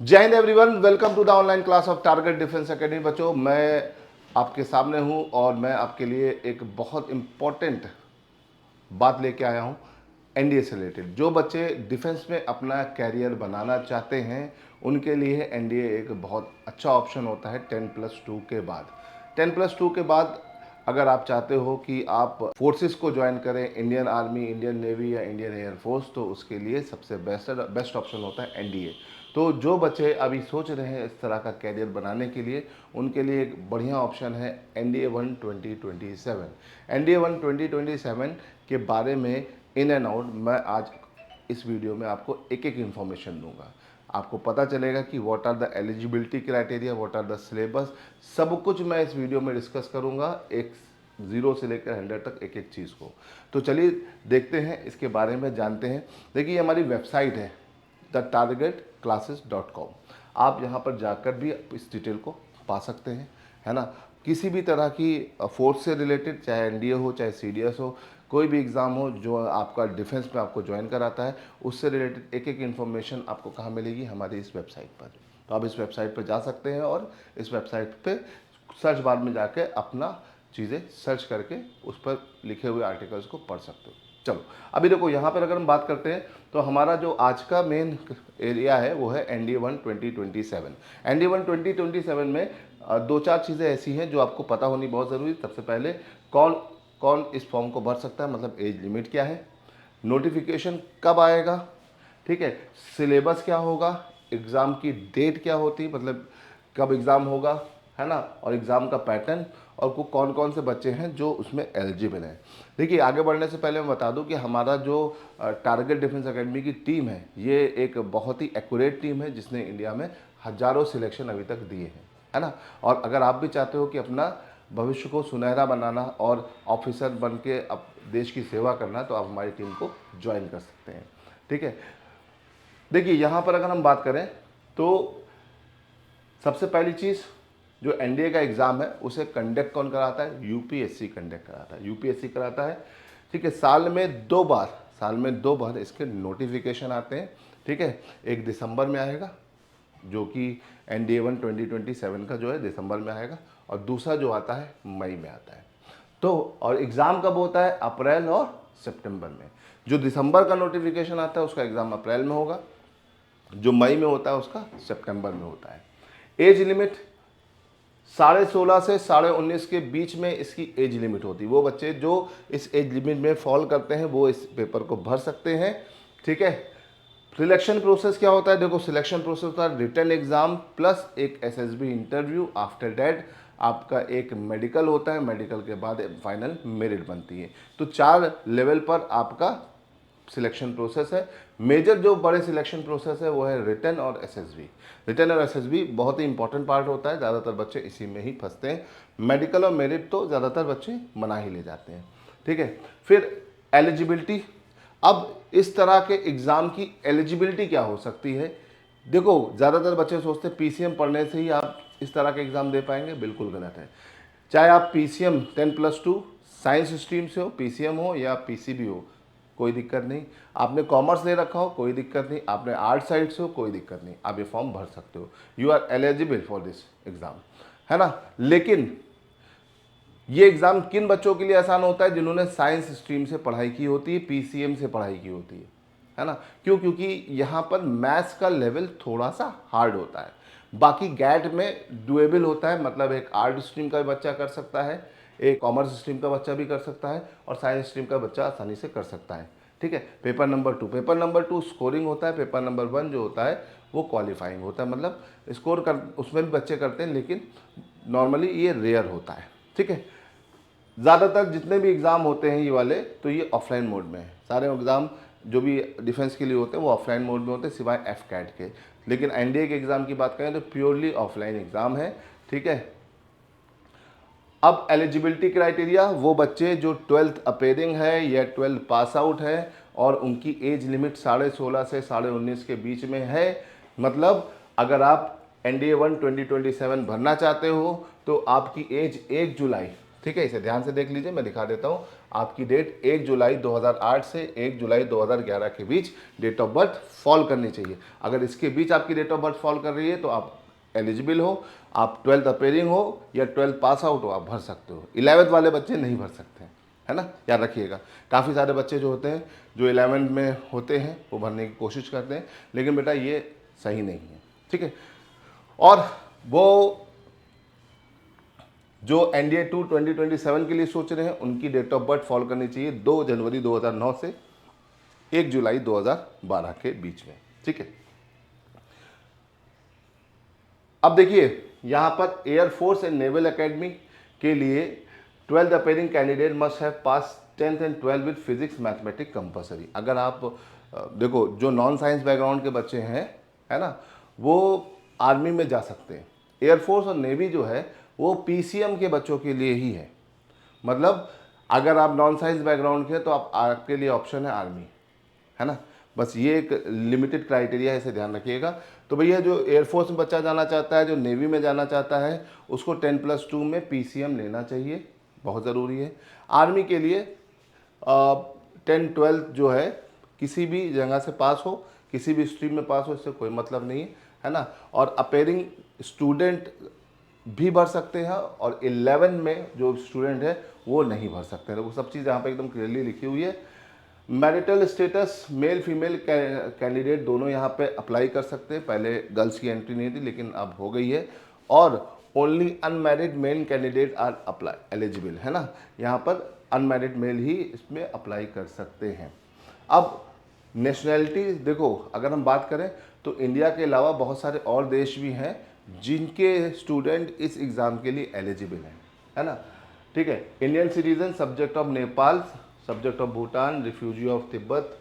जय हिंद everyone, welcome to the online class of target defence academy. बच्चों, मैं आपके सामने हूं और मैं आपके लिए एक बहुत इंपॉर्टेंट बात लेके आया हूं एनडीए से रिलेटेड। जो बच्चे डिफेंस में अपना कैरियर बनाना चाहते हैं उनके लिए एनडीए एक बहुत अच्छा ऑप्शन होता है 10+2 के बाद। 10+2 के बाद अगर आप चाहते हो कि आप फोर्सेस को ज्वाइन करें, इंडियन आर्मी, इंडियन नेवी या इंडियन एयर फोर्स, तो उसके लिए सबसे बेस्ट ऑप्शन होता है एनडीए। तो जो बच्चे अभी सोच रहे हैं इस तरह का कैरियर बनाने के लिए, उनके लिए एक बढ़िया ऑप्शन है एनडीए 1 2027। एनडीए 1 2027 के बारे में इन एंड आउट मैं आज इस वीडियो में आपको एक एक इन्फॉर्मेशन दूंगा। आपको पता चलेगा कि what are the eligibility criteria, what are the syllabus, सब कुछ मैं इस वीडियो में डिस्कस करूंगा, एक 0 से लेकर 100 तक एक एक चीज़ को। तो चलिए देखते हैं, इसके बारे में जानते हैं। देखिए, हमारी वेबसाइट है thetargetclasses.com। आप यहाँ पर जाकर भी इस डिटेल को पा सकते हैं, है ना। किसी भी तरह की फोर्स से रिलेटेड, चाहे एनडीए हो चाहे सीडीएस हो, कोई भी एग्ज़ाम हो जो आपका डिफेंस में आपको ज्वाइन कराता है, उससे रिलेटेड एक एक इन्फॉर्मेशन आपको कहाँ मिलेगी? हमारी इस वेबसाइट पर। तो आप इस वेबसाइट पर जा सकते हैं और इस वेबसाइट पे सर्च बार में जाके अपना चीज़ें सर्च करके उस पर लिखे हुए आर्टिकल्स को पढ़ सकते हो। चलो, अभी देखो यहाँ पर अगर हम बात करते हैं तो हमारा जो आज का मेन एरिया है वो है एनडीए 1 2027। एनडीए 1 2027 में दो चार चीज़ें ऐसी हैं जो आपको पता होनी बहुत ज़रूरी है। सबसे पहले, कौन कौन इस फॉर्म को भर सकता है, मतलब एज लिमिट क्या है, नोटिफिकेशन कब आएगा, ठीक है, सिलेबस क्या होगा, एग्ज़ाम की डेट क्या होती है, मतलब कब एग्ज़ाम होगा, है ना, और एग्ज़ाम का पैटर्न, और को कौन कौन से बच्चे हैं जो उसमें एलिजिबल हैं। देखिए, आगे बढ़ने से पहले मैं बता दूं कि हमारा जो टारगेट डिफेंस एकेडमी की टीम है, ये एक बहुत ही एक्यूरेट टीम है जिसने इंडिया में हज़ारों सिलेक्शन अभी तक दिए हैं, है ना। और अगर आप भी चाहते हो कि अपना भविष्य को सुनहरा बनाना और ऑफिसर बन के अब देश की सेवा करना, तो आप हमारी टीम को ज्वाइन कर सकते हैं, ठीक है। देखिए, यहाँ पर अगर हम बात करें तो सबसे पहली चीज़, जो एनडीए का एग्ज़ाम है उसे कंडक्ट कौन कराता है? यूपीएससी कंडक्ट कराता है, यूपीएससी कराता है, ठीक है। साल में दो बार इसके नोटिफिकेशन आते हैं, ठीक है। एक दिसंबर में आएगा जो कि एनडीए 1 2027 का जो है दिसंबर में आएगा, और दूसरा जो आता है मई में आता है। तो और एग्ज़ाम कब होता है? अप्रैल और सितंबर में। जो दिसंबर का नोटिफिकेशन आता है उसका एग्ज़ाम अप्रैल में होगा, जो मई में होता है उसका सितंबर में होता है। एज लिमिट 16.5 से 19.5 के बीच में इसकी एज लिमिट होती है। वो बच्चे जो इस एज लिमिट में फॉल करते हैं वो इस पेपर को भर सकते हैं, ठीक है। सिलेक्शन प्रोसेस क्या होता है? देखो, सिलेक्शन प्रोसेस होता है रिटन एग्जाम प्लस एक एसएसबी इंटरव्यू। आफ्टर दैट आपका एक मेडिकल होता है, मेडिकल के बाद फाइनल मेरिट बनती है। तो 4 लेवल पर आपका सिलेक्शन प्रोसेस है। मेजर जो बड़े सिलेक्शन प्रोसेस है वो है रिटन और एसएसबी। रिटन और एसएसबी बहुत ही इंपॉर्टेंट पार्ट होता है, ज़्यादातर बच्चे इसी में ही फंसते हैं। मेडिकल और मेरिट तो ज़्यादातर बच्चे मना ही ले जाते हैं, ठीक है। फिर एलिजिबिलिटी। अब इस तरह के एग्ज़ाम की एलिजिबिलिटी क्या हो सकती है? देखो, ज़्यादातर बच्चे सोचते हैं पीसीएम पढ़ने से ही आप इस तरह के एग्ज़ाम दे पाएंगे। बिल्कुल गलत है। चाहे आप पीसीएम 10+2 साइंस स्ट्रीम से हो, पीसीएम हो या पीसीबी हो, कोई दिक्कत नहीं। आपने कॉमर्स ले रखा हो, कोई दिक्कत नहीं। आपने आर्ट साइड से हो, कोई दिक्कत नहीं, आप ये फॉर्म भर सकते हो। You are eligible for this exam, है ना। लेकिन ये एग्ज़ाम किन बच्चों के लिए आसान होता है? जिन्होंने साइंस स्ट्रीम से पढ़ाई की होती है, पीसीएम से पढ़ाई की होती है ना। क्यों? क्योंकि यहाँ पर मैथ्स का लेवल थोड़ा सा हार्ड होता है। बाकी गैट में डुएबल होता है, मतलब एक आर्ट स्ट्रीम का बच्चा कर सकता है, एक कॉमर्स स्ट्रीम का बच्चा भी कर सकता है, और साइंस स्ट्रीम का बच्चा आसानी से कर सकता है, ठीक है। पेपर नंबर 2 स्कोरिंग होता है। पेपर नंबर 1 जो होता है वो क्वालिफाइंग होता है, मतलब स्कोर कर उसमें भी बच्चे करते हैं, लेकिन नॉर्मली ये रेयर होता है, ठीक है। ज़्यादातर जितने भी एग्ज़ाम होते हैं ये वाले, तो ये ऑफलाइन मोड में है। सारे एग्ज़ाम जो भी डिफेंस के लिए होते हैं वो ऑफलाइन मोड में होते हैं, सिवाय एफ कैट के। लेकिन एनडीए के एग्ज़ाम की बात करें तो प्योरली ऑफलाइन एग्ज़ाम है, ठीक है। अब एलिजिबिलिटी क्राइटेरिया, वो बच्चे जो 12th अपेयरिंग है या 12th पास आउट है और उनकी एज लिमिट 16.5 से 19.5 के बीच में है। मतलब अगर आप एनडीए 1 2027 भरना चाहते हो तो आपकी एज 1 जुलाई ठीक है, इसे ध्यान से देख लीजिए, मैं दिखा देता हूँ। आपकी डेट 1 जुलाई 2008 से 1 जुलाई 2011 के बीच डेट ऑफ बर्थ फॉल करनी चाहिए। अगर इसके बीच आपकी डेट ऑफ बर्थ फॉल कर रही है तो आप एलिजिबल हो, आप 12th अपेयरिंग हो या 12th पास आउट हो, आप भर सकते हो। 11th वाले बच्चे नहीं भर सकते हैं, है ना, याद रखिएगा। काफ़ी सारे बच्चे जो होते हैं जो 11th में होते हैं वो भरने की कोशिश करते हैं, लेकिन बेटा ये सही नहीं है, ठीक है। और वो जो NDA 2 2027 के लिए सोच रहे हैं उनकी डेट ऑफ बर्थ फॉल करनी चाहिए 2 जनवरी 2009 से 1 जुलाई 2012 के बीच में, ठीक है। अब देखिए यहाँ पर एयरफोर्स एंड नेवल एकेडमी के लिए 12th appearing candidate must have pass 10th and 12th with physics mathematics compulsory. अगर आप देखो जो नॉन साइंस बैकग्राउंड के बच्चे हैं, है ना, वो आर्मी में जा सकते हैं। एयरफोर्स और नेवी जो है वो PCM के बच्चों के लिए ही है। मतलब अगर आप नॉन साइंस बैकग्राउंड के हैं तो आपके लिए ऑप्शन है आर्मी, है ना, बस ये एक लिमिटेड क्राइटेरिया है, इसे ध्यान रखिएगा। तो भैया जो एयरफोर्स में बच्चा जाना चाहता है, जो नेवी में जाना चाहता है, उसको 10+2 में PCM लेना चाहिए, बहुत ज़रूरी है। आर्मी के लिए 10-12 जो है किसी भी जगह से पास हो, किसी भी स्ट्रीम में पास हो, इससे कोई मतलब नहीं है ना। और अपेयरिंग स्टूडेंट भी भर सकते हैं और 11 में जो स्टूडेंट है वो नहीं भर सकते हैं। वो सब चीज़ यहाँ पे एकदम क्लियरली लिखी हुई है। Marital status male female candidate दोनों यहाँ पे अप्लाई कर सकते हैं। पहले गर्ल्स की एंट्री नहीं थी लेकिन अब हो गई है। और only unmarried male candidate are apply eligible, है ना, यहाँ पर अनमैरिड मेल ही इसमें अप्लाई कर सकते हैं। अब नेशनैलिटी देखो, अगर हम बात करें तो इंडिया के अलावा बहुत सारे और देश भी हैं जिनके स्टूडेंट इस एग्ज़ाम के लिए एलिजिबल हैं, है ना, ठीक है। Indian citizen, subject of Nepal, subject of Bhutan, refugee of Tibet,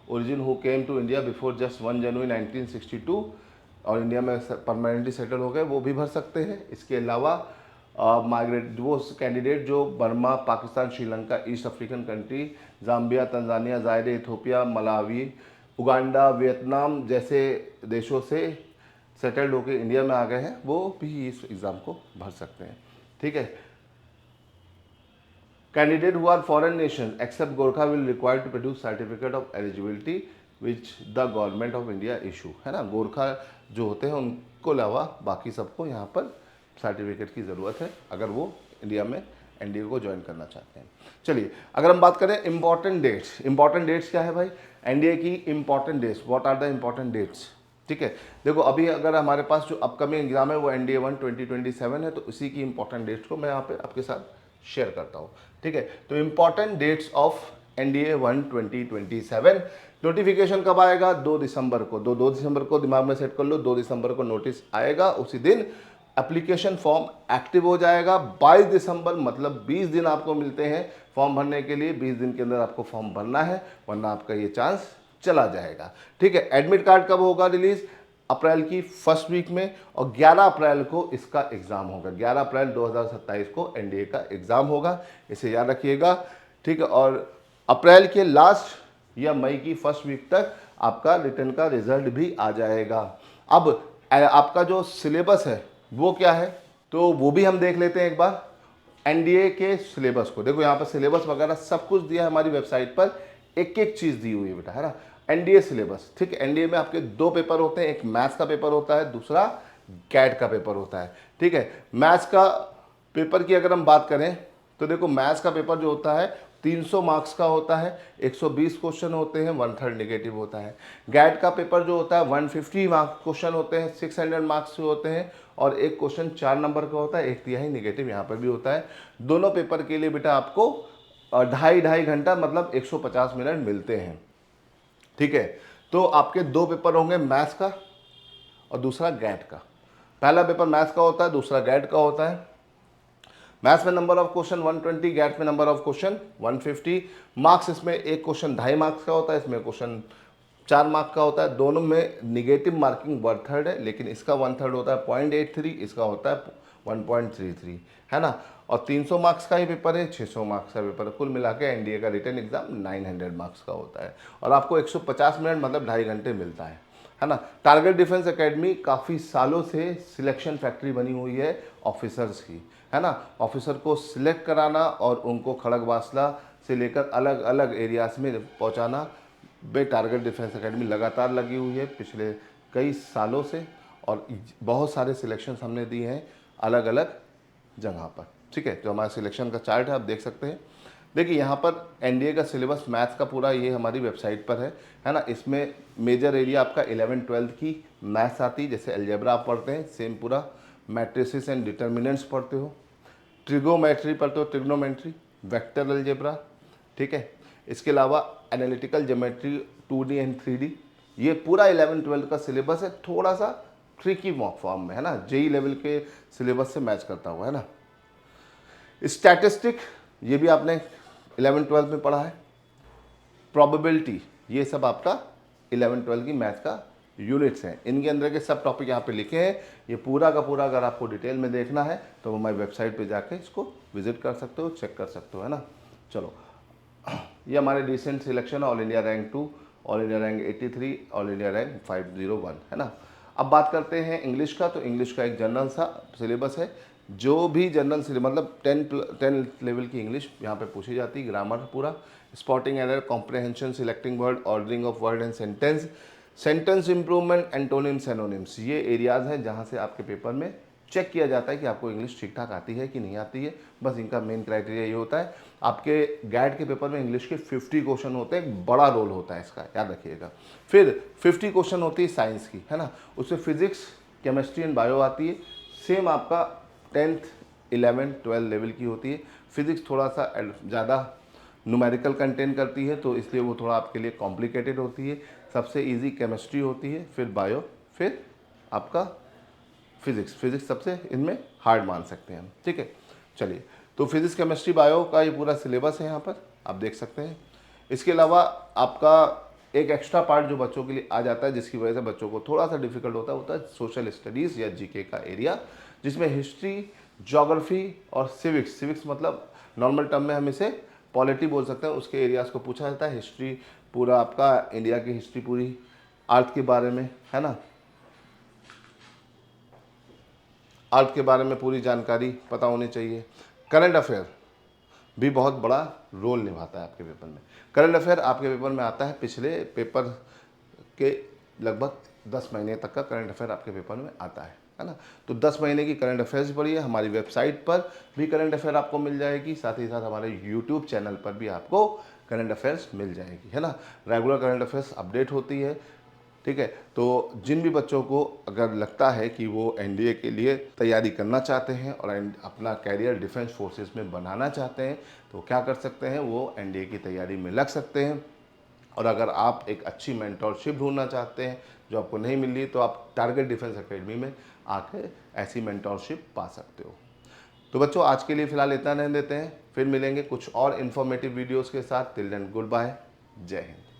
origin who came to India before just 1 January 1962 और इंडिया में परमानेंटली सेटल हो गए, वो भी भर सकते हैं। इसके अलावा माइग्रेट वो कैंडिडेट जो Burma, Pakistan, Sri Lanka, east African country, Zambia, Tanzania, जायरे, Ethiopia, Malawi, Uganda, Vietnam जैसे देशों से सेटल्ड होकर इंडिया में आ गए हैं, वो भी इस एग्ज़ाम को भर सकते हैं, ठीक है। Candidate who are foreign nation except Gorkha will require to produce certificate of eligibility which the government of India issue, है ना। गोरखा जो होते हैं उनको अलावा बाकी सबको यहाँ पर सर्टिफिकेट की ज़रूरत है अगर वो इंडिया में NDA को ज्वाइन करना चाहते हैं। चलिए अगर हम बात करें इंपॉर्टेंट डेट्स क्या है भाई, NDA की important dates, what are the important dates, ठीक है। देखो अभी अगर हमारे पास जो अपकमिंग एग्जाम है वो NDA 1 2027 है, तो इसी की इंपॉर्टेंट डेट्स को मैं यहाँ पे आपके साथ शेयर करता हूँ, ठीक है। तो important dates of NDA 1 2027, notification कब आएगा, 2 दिसंबर को। 2 दिसंबर को दिमाग में सेट कर लो, 2 दिसंबर को नोटिस आएगा, उसी दिन एप्लीकेशन फॉर्म एक्टिव हो जाएगा। 22 दिसंबर मतलब 20 दिन आपको मिलते हैं फॉर्म भरने के लिए। 20 दिन के अंदर आपको फॉर्म भरना है वरना आपका ये चांस चला जाएगा, ठीक है। एडमिट कार्ड कब होगा रिलीज, अप्रैल की फर्स्ट वीक में, और 11 अप्रैल को इसका एग्जाम होगा। 11 अप्रैल 2027 को NDA का एग्जाम होगा, इसे याद रखिएगा, ठीक है। और अप्रैल के लास्ट या मई की फर्स्ट वीक तक आपका रिटर्न का रिजल्ट भी आ जाएगा। अब आपका जो सिलेबस है वो क्या है, तो वो भी हम देख लेते हैं एक बार। NDA के सिलेबस को देखो, यहाँ पर सिलेबस वगैरह सब कुछ दिया है हमारी वेबसाइट पर, एक एक चीज़ दी हुई है बेटा, है ना। NDA सिलेबस, ठीक है। NDA में आपके 2 पेपर होते हैं, एक मैथ्स का पेपर होता है, दूसरा कैट का पेपर होता है, ठीक है। मैथ्स का पेपर की अगर हम बात करें तो देखो मैथ्स का पेपर जो होता है 300 मार्क्स का होता है, 120 क्वेश्चन होते हैं, 1/3 नेगेटिव होता है। गैट का पेपर जो होता है 150 मार्क्स क्वेश्चन होते हैं, 600 मार्क्स होते हैं, और एक क्वेश्चन 4 नंबर का होता है, 1/3 नेगेटिव यहाँ पर भी होता है। दोनों पेपर के लिए बेटा आपको 2.5 घंटा मतलब 150 मिनट मिलते हैं, ठीक है। तो आपके 2 पेपर होंगे, मैथ्स का और दूसरा गैट का। पहला पेपर मैथ्स का होता है, दूसरा गैट का होता है। मैथ्स में नंबर ऑफ क्वेश्चन 120, गैट में नंबर ऑफ क्वेश्चन 150। मार्क्स इसमें एक क्वेश्चन 2.5 मार्क्स का होता है, इसमें क्वेश्चन 4 मार्क्स का होता है। दोनों में निगेटिव मार्किंग 1/3 है, लेकिन इसका 1/3 होता है 0.83, इसका होता है 1.33, है ना। और 300 मार्क्स का ही पेपर है, 600 मार्क्स का पेपर है। कुल मिला के NDA का रिटन एग्जाम 900 मार्क्स का होता है और आपको 150 मिनट मतलब 2.5 घंटे मिलता है है ना। टारगेट डिफेंस एकेडमी काफ़ी सालों से सिलेक्शन फैक्ट्री बनी हुई है ऑफिसर्स की, है ना। ऑफिसर को सिलेक्ट कराना और उनको खड़गवासला से लेकर अलग अलग एरियाज में पहुंचाना बे टारगेट डिफेंस एकेडमी लगातार लगी हुई है पिछले कई सालों से, और बहुत सारे सिलेक्शन हमने दिए हैं अलग अलग जगह पर। ठीक है, जो हमारा सिलेक्शन का चार्ट है आप देख सकते हैं। देखिए यहाँ पर एनडीए का सिलेबस मैथ्स का पूरा ये हमारी वेबसाइट पर है ना। इसमें मेजर एरिया आपका 11th-12th की मैथ्स आती है, जैसे अलजेब्रा आप पढ़ते हैं सेम पूरा, मैट्रिसेस एंड डिटर्मिनेंट्स पढ़ते हो, ट्रिगोमेट्री पढ़ते हो, ट्रिग्नोमेट्री, वेक्टर अलजेब्रा, ठीक है। इसके अलावा analytical geometry 2D and 3D, ये पूरा 11th-12th का सिलेबस है, थोड़ा सा ट्रिकी मॉक फॉर्म में, है ना, जेई लेवल के सिलेबस से मैच करता हुआ, है ना। स्टैटिस्टिक ये भी आपने 11th-12th में पढ़ा है, प्रोबेबिलिटी ये सब आपका 11th-12th की मैथ का यूनिट्स हैं। इनके अंदर के सब टॉपिक यहाँ पे लिखे हैं। ये पूरा का पूरा अगर आपको डिटेल में देखना है तो हमारी वेबसाइट पे जाके इसको विजिट कर सकते हो, चेक कर सकते हो, है ना। चलो, ये हमारे recent selection all India rank 2, all India rank 83, all India rank 501, है ना। अब बात करते हैं इंग्लिश का। तो इंग्लिश का एक जनरल सा सिलेबस है, जो भी जनरल सिलेबस मतलब 10 लेवल की इंग्लिश यहाँ पे पूछी जाती है, ग्रामर पूरा, spotting error, comprehension, selecting word, ordering of word and sentence, sentence improvement, antonyms, anonymous, ये एरियाज हैं जहाँ से आपके पेपर में चेक किया जाता है कि आपको इंग्लिश ठीक ठाक आती है कि नहीं आती है। बस इनका मेन क्राइटेरिया ये होता है। आपके गैट के पेपर में इंग्लिश के 50 क्वेश्चन होते हैं, एक बड़ा रोल होता है इसका, याद रखिएगा। फिर 50 क्वेश्चन होती है साइंस की, है ना, उसमें फिजिक्स, केमिस्ट्री एंड बायो आती है, सेम आपका 10th, 11th, 12th लेवल की होती है। फिजिक्स थोड़ा सा ज़्यादा न्यूमेरिकल कंटेंट करती है, तो इसलिए वो थोड़ा आपके लिए कॉम्प्लिकेटेड होती है। सबसे इजी केमिस्ट्री होती है, फिर बायो, फिर आपका फिजिक्स सबसे इनमें हार्ड मान सकते हैं हम, ठीक है। चलिए, तो फिजिक्स, केमिस्ट्री, बायो का ये पूरा सिलेबस है यहाँ पर आप देख सकते हैं। इसके अलावा आपका एक एक्स्ट्रा पार्ट जो बच्चों के लिए आ जाता है, जिसकी वजह से बच्चों को थोड़ा सा डिफिकल्ट होता है सोशल स्टडीज़ या जीके का एरिया, जिसमें हिस्ट्री, ज्योग्राफी और सिविक्स मतलब नॉर्मल टर्म में हम इसे पॉलिटी बोल सकते हैं, उसके एरियाज़ को पूछा जाता है। हिस्ट्री पूरा आपका इंडिया की हिस्ट्री पूरी, अर्थ के बारे में, है ना, अर्थ के बारे में पूरी जानकारी पता होनी चाहिए। करंट अफेयर भी बहुत बड़ा रोल निभाता है आपके पेपर में। करंट अफेयर आपके पेपर में आता है, पिछले पेपर के लगभग 10 महीने तक का करंट अफेयर आपके पेपर में आता है ना। तो 10 महीने की करंट अफेयर्स पढ़िए। हमारी वेबसाइट पर भी करंट अफेयर आपको मिल जाएगी, साथ ही साथ हमारे यूट्यूब चैनल पर भी आपको करंट अफेयर्स मिल जाएगी, है ना। रेगुलर करंट अफेयर्स अपडेट होती है, ठीक है। तो जिन भी बच्चों को अगर लगता है कि वो एनडीए के लिए तैयारी करना चाहते हैं और अपना कैरियर डिफेंस फोर्सेस में बनाना चाहते हैं, तो क्या कर सकते हैं, वो एनडीए की तैयारी में लग सकते हैं। और अगर आप एक अच्छी मेंटोरशिप ढूंढना चाहते हैं जो आपको नहीं मिल रही, तो आप टारगेट डिफेंस एकेडमी में आके ऐसी मेंटोरशिप पा सकते हो। तो बच्चों, आज के लिए फ़िलहाल इतना रहने देते हैं, फिर मिलेंगे कुछ और इन्फॉर्मेटिव वीडियोज़ के साथ। टिल देन गुड बाय, जय हिंद।